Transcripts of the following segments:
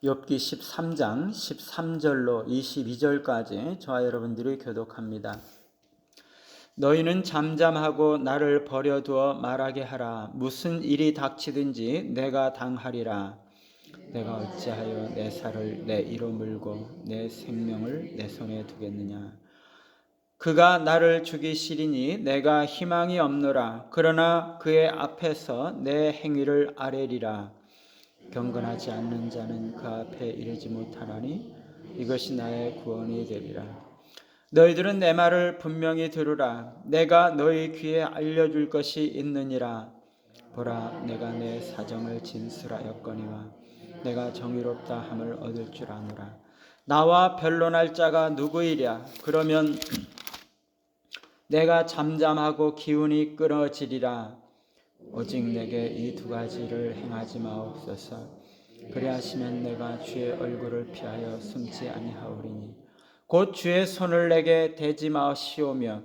욥기 13장 13절로 22절까지 저와 여러분들이 교독합니다. 너희는 잠잠하고 나를 버려두어 말하게 하라. 무슨 일이 닥치든지 내가 당하리라. 내가 어찌하여 내 살을 내 이로 물고 내 생명을 내 손에 두겠느냐. 그가 나를 죽이시리니 내가 희망이 없노라. 그러나 그의 앞에서 내 행위를 아뢰리라. 경건하지 않는 자는 그 앞에 이르지 못하나니 이것이 나의 구원이 되리라. 너희들은 내 말을 분명히 들으라. 내가 너희 귀에 알려줄 것이 있느니라. 보라, 내가 내 사정을 진술하였거니와 내가 정의롭다 함을 얻을 줄 아노라. 나와 변론할 자가 누구이랴? 그러면 내가 잠잠하고 기운이 끊어지리라. 오직 내게 이 두 가지를 행하지 마옵소서. 그리하시면 내가 주의 얼굴을 피하여 숨지 아니하오리니 곧 주의 손을 내게 대지 마시오며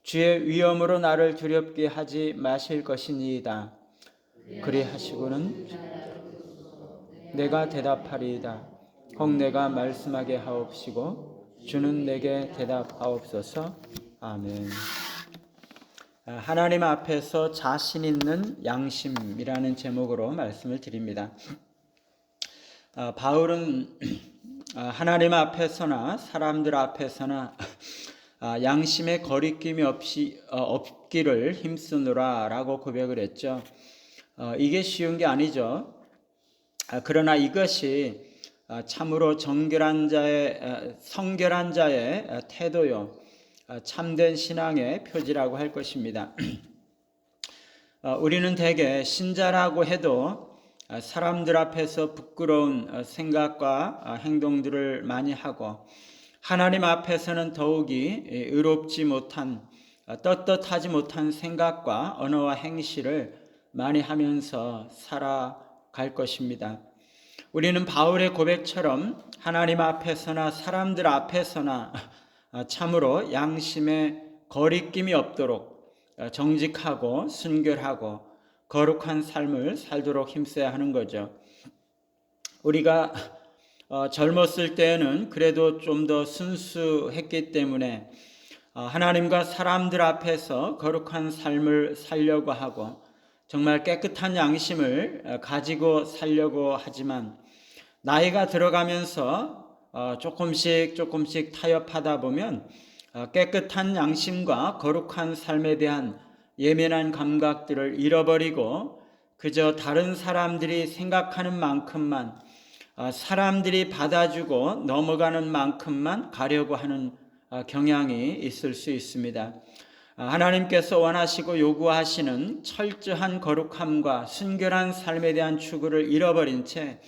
주의 위엄으로 나를 두렵게 하지 마실 것이니이다. 그리하시고는 내가 대답하리이다. 혹 내가 말씀하게 하옵시고 주는 내게 대답하옵소서. 아멘. 하나님 앞에서 자신 있는 양심이라는 제목으로 말씀을 드립니다. 바울은 하나님 앞에서나 사람들 앞에서나 양심의 거리낌이 없기를 힘쓰노라 라고 고백을 했죠. 이게 쉬운 게 아니죠. 그러나 이것이 참으로 성결한 자의 태도요, 참된 신앙의 표지라고 할 것입니다. 우리는 대개 신자라고 해도 사람들 앞에서 부끄러운 생각과 행동들을 많이 하고 하나님 앞에서는 더욱이 의롭지 못한, 떳떳하지 못한 생각과 언어와 행실을 많이 하면서 살아갈 것입니다. 우리는 바울의 고백처럼 하나님 앞에서나 사람들 앞에서나 참으로 양심에 거리낌이 없도록 정직하고 순결하고 거룩한 삶을 살도록 힘써야 하는 거죠. 우리가 젊었을 때에는 그래도 좀 더 순수했기 때문에 하나님과 사람들 앞에서 거룩한 삶을 살려고 하고 정말 깨끗한 양심을 가지고 살려고 하지만 나이가 들어가면서 조금씩 타협하다 보면 깨끗한 양심과 거룩한 삶에 대한 예민한 감각들을 잃어버리고 그저 다른 사람들이 생각하는 만큼만, 사람들이 받아주고 넘어가는 만큼만 가려고 하는 경향이 있을 수 있습니다. 하나님께서 원하시고 요구하시는 철저한 거룩함과 순결한 삶에 대한 추구를 잃어버린 채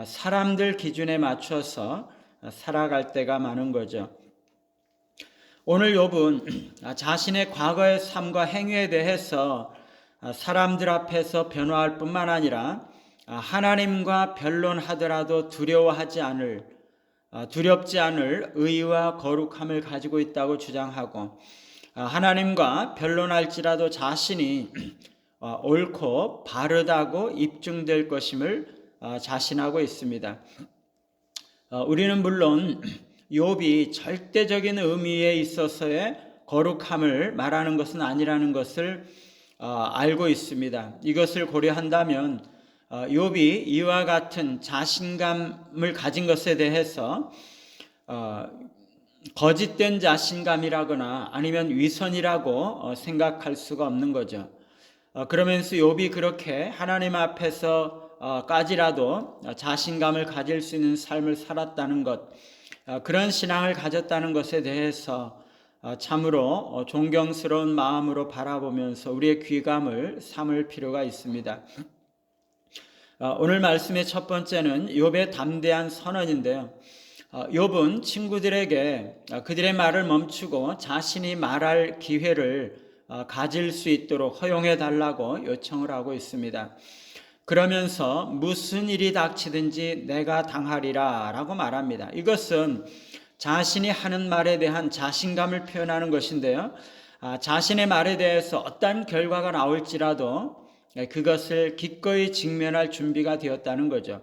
사람들 기준에 맞춰서 살아갈 때가 많은 거죠. 오늘 욥은 자신의 과거의 삶과 행위에 대해서 사람들 앞에서 변호할 뿐만 아니라 하나님과 변론하더라도 두렵지 않을 의와 거룩함을 가지고 있다고 주장하고 하나님과 변론할지라도 자신이 옳고 바르다고 입증될 것임을 자신하고 있습니다. 우리는 물론 욥이 절대적인 의미에 있어서의 거룩함을 말하는 것은 아니라는 것을 알고 있습니다. 이것을 고려한다면 욥이 이와 같은 자신감을 가진 것에 대해서 거짓된 자신감이라거나 아니면 위선이라고 생각할 수가 없는 거죠. 그러면서 욥이 그렇게 하나님 앞에서까지라도 자신감을 가질 수 있는 삶을 살았다는 것, 그런 신앙을 가졌다는 것에 대해서 참으로 존경스러운 마음으로 바라보면서 우리의 귀감을 삼을 필요가 있습니다. 오늘 말씀의 첫 번째는 욥의 담대한 선언인데요. 욥은 친구들에게 그들의 말을 멈추고 자신이 말할 기회를 가질 수 있도록 허용해 달라고 요청을 하고 있습니다. 그러면서 무슨 일이 닥치든지 내가 당하리라 라고 말합니다. 이것은 자신이 하는 말에 대한 자신감을 표현하는 것인데요. 자신의 말에 대해서 어떤 결과가 나올지라도 그것을 기꺼이 직면할 준비가 되었다는 거죠.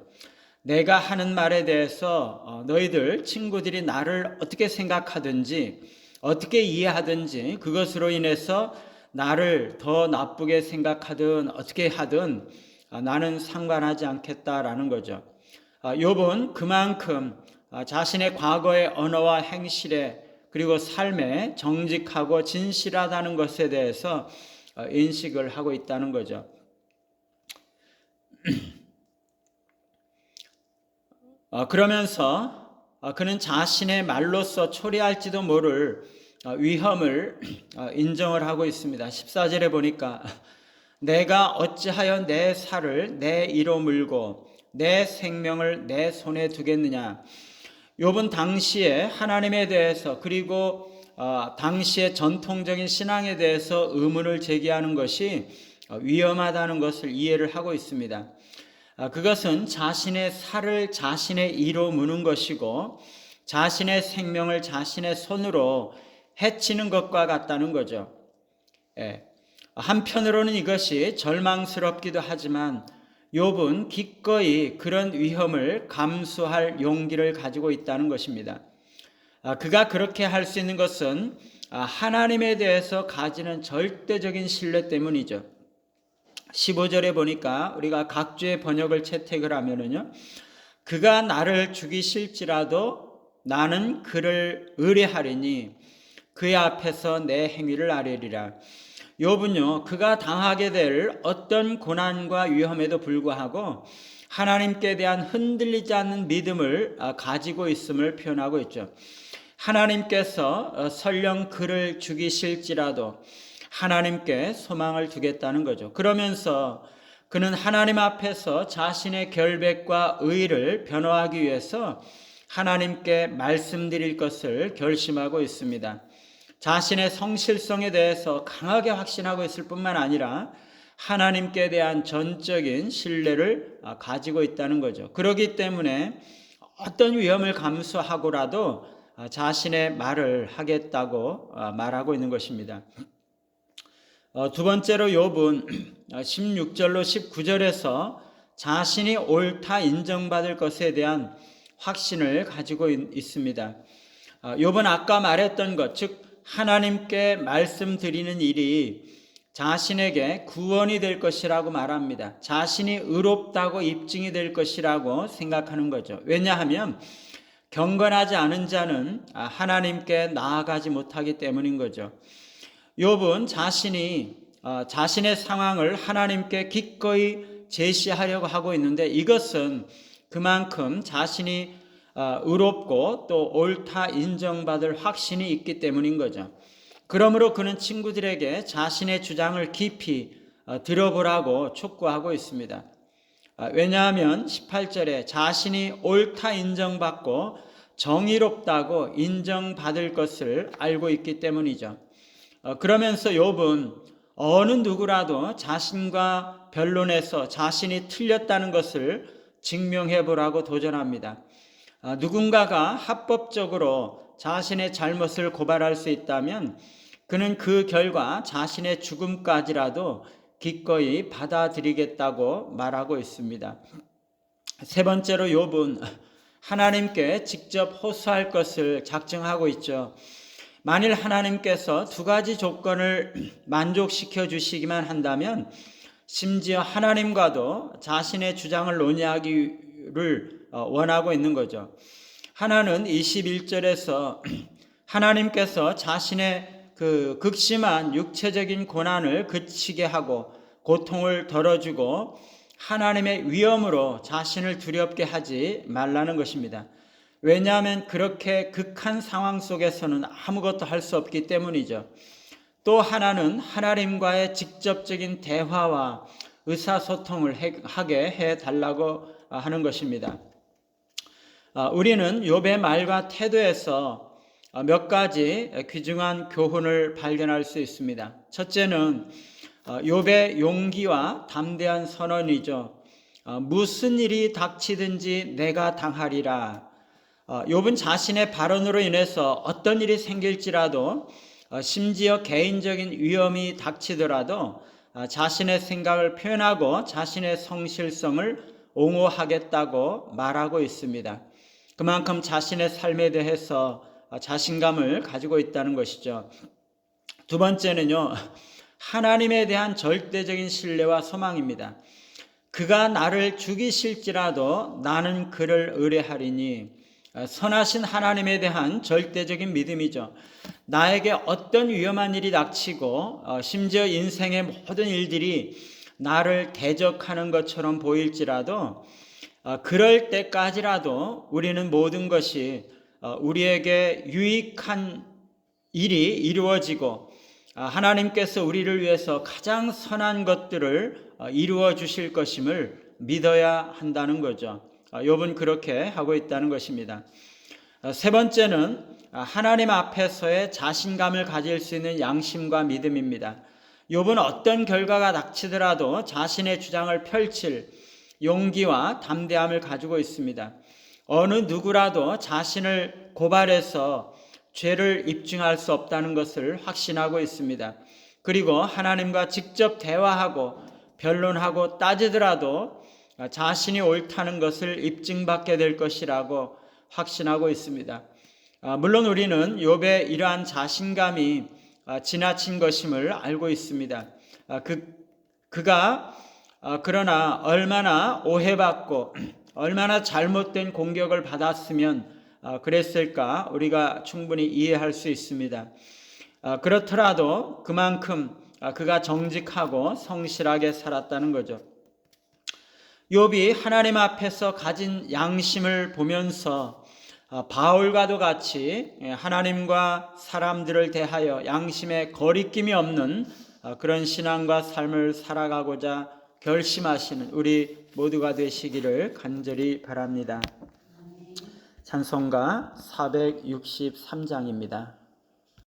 내가 하는 말에 대해서 너희들 친구들이 나를 어떻게 생각하든지 어떻게 이해하든지 그것으로 인해서 나를 더 나쁘게 생각하든 어떻게 하든 나는 상관하지 않겠다라는 거죠. 욥은 그만큼 자신의 과거의 언어와 행실에 그리고 삶에 정직하고 진실하다는 것에 대해서 인식을 하고 있다는 거죠. 그러면서 그는 자신의 말로써 초래할지도 모를 위험을 인정을 하고 있습니다. 14절에 보니까 내가 어찌하여 내 살을 내 이로 물고 내 생명을 내 손에 두겠느냐. 욥은 당시에 하나님에 대해서 그리고 당시의 전통적인 신앙에 대해서 의문을 제기하는 것이 위험하다는 것을 이해를 하고 있습니다. 그것은 자신의 살을 자신의 이로 무는 것이고 자신의 생명을 자신의 손으로 해치는 것과 같다는 거죠. 한편으로는 이것이 절망스럽기도 하지만 욥은 기꺼이 그런 위험을 감수할 용기를 가지고 있다는 것입니다. 그가 그렇게 할 수 있는 것은 하나님에 대해서 가지는 절대적인 신뢰 때문이죠. 15절에 보니까 우리가 각주의 번역을 채택을 하면은요, 그가 나를 죽이실지라도 나는 그를 의뢰하리니 그의 앞에서 내 행위를 아뢰리라. 욥은요, 그가 당하게 될 어떤 고난과 위험에도 불구하고 하나님께 대한 흔들리지 않는 믿음을 가지고 있음을 표현하고 있죠. 하나님께서 설령 그를 죽이실지라도 하나님께 소망을 두겠다는 거죠. 그러면서 그는 하나님 앞에서 자신의 결백과 의를 변호하기 위해서 하나님께 말씀드릴 것을 결심하고 있습니다. 자신의 성실성에 대해서 강하게 확신하고 있을 뿐만 아니라 하나님께 대한 전적인 신뢰를 가지고 있다는 거죠. 그렇기 때문에 어떤 위험을 감수하고라도 자신의 말을 하겠다고 말하고 있는 것입니다. 두 번째로 욥은 16절로 19절에서 자신이 옳다 인정받을 것에 대한 확신을 가지고 있습니다. 욥은 아까 말했던 것, 즉 하나님께 말씀드리는 일이 자신에게 구원이 될 것이라고 말합니다. 자신이 의롭다고 입증이 될 것이라고 생각하는 거죠. 왜냐하면 경건하지 않은 자는 하나님께 나아가지 못하기 때문인 거죠. 욥은 자신의 상황을 하나님께 기꺼이 제시하려고 하고 있는데 이것은 그만큼 자신이 의롭고 또 옳다 인정받을 확신이 있기 때문인 거죠. 그러므로 그는 친구들에게 자신의 주장을 깊이 들어보라고 촉구하고 있습니다. 왜냐하면 18절에 자신이 옳다 인정받고 정의롭다고 인정받을 것을 알고 있기 때문이죠. 그러면서 욥은 어느 누구라도 자신과 변론에서 자신이 틀렸다는 것을 증명해 보라고 도전합니다. 누군가가 합법적으로 자신의 잘못을 고발할 수 있다면 그는 그 결과 자신의 죽음까지라도 기꺼이 받아들이겠다고 말하고 있습니다. 세 번째로 욥은 하나님께 직접 호소할 것을 작정하고 있죠. 만일 하나님께서 두 가지 조건을 만족시켜 주시기만 한다면 심지어 하나님과도 자신의 주장을 논의하기를 원하고 있는 거죠. 하나는 21절에서 하나님께서 자신의 그 극심한 육체적인 고난을 그치게 하고 고통을 덜어주고 하나님의 위엄으로 자신을 두렵게 하지 말라는 것입니다. 왜냐하면 그렇게 극한 상황 속에서는 아무것도 할 수 없기 때문이죠. 또 하나는 하나님과의 직접적인 대화와 의사소통을 하게 해달라고 하는 것입니다. 우리는 욥의 말과 태도에서 몇 가지 귀중한 교훈을 발견할 수 있습니다. 첫째는 욥의 용기와 담대한 선언이죠. 무슨 일이 닥치든지 내가 당하리라. 욥은 자신의 발언으로 인해서 어떤 일이 생길지라도 심지어 개인적인 위험이 닥치더라도 자신의 생각을 표현하고 자신의 성실성을 옹호하겠다고 말하고 있습니다. 그만큼 자신의 삶에 대해서 자신감을 가지고 있다는 것이죠. 두 번째는요, 하나님에 대한 절대적인 신뢰와 소망입니다. 그가 나를 죽이실지라도 나는 그를 의뢰하리니, 선하신 하나님에 대한 절대적인 믿음이죠. 나에게 어떤 위험한 일이 닥치고 심지어 인생의 모든 일들이 나를 대적하는 것처럼 보일지라도 그럴 때까지라도 우리는 모든 것이 우리에게 유익한 일이 이루어지고 하나님께서 우리를 위해서 가장 선한 것들을 이루어 주실 것임을 믿어야 한다는 거죠. 욥은 그렇게 하고 있다는 것입니다. 세 번째는 하나님 앞에서의 자신감을 가질 수 있는 양심과 믿음입니다. 욥은 어떤 결과가 닥치더라도 자신의 주장을 펼칠 용기와 담대함을 가지고 있습니다. 어느 누구라도 자신을 고발해서 죄를 입증할 수 없다는 것을 확신하고 있습니다. 그리고 하나님과 직접 대화하고 변론하고 따지더라도 자신이 옳다는 것을 입증받게 될 것이라고 확신하고 있습니다. 물론 우리는 욥의 이러한 자신감이 지나친 것임을 알고 있습니다. 그가 그러나 얼마나 오해받고 얼마나 잘못된 공격을 받았으면 그랬을까 우리가 충분히 이해할 수 있습니다. 그렇더라도 그만큼 그가 정직하고 성실하게 살았다는 거죠. 욥이 하나님 앞에서 가진 양심을 보면서 바울과도 같이 하나님과 사람들을 대하여 양심에 거리낌이 없는 그런 신앙과 삶을 살아가고자 결심하시는 우리 모두가 되시기를 간절히 바랍니다. 찬송가 463장입니다.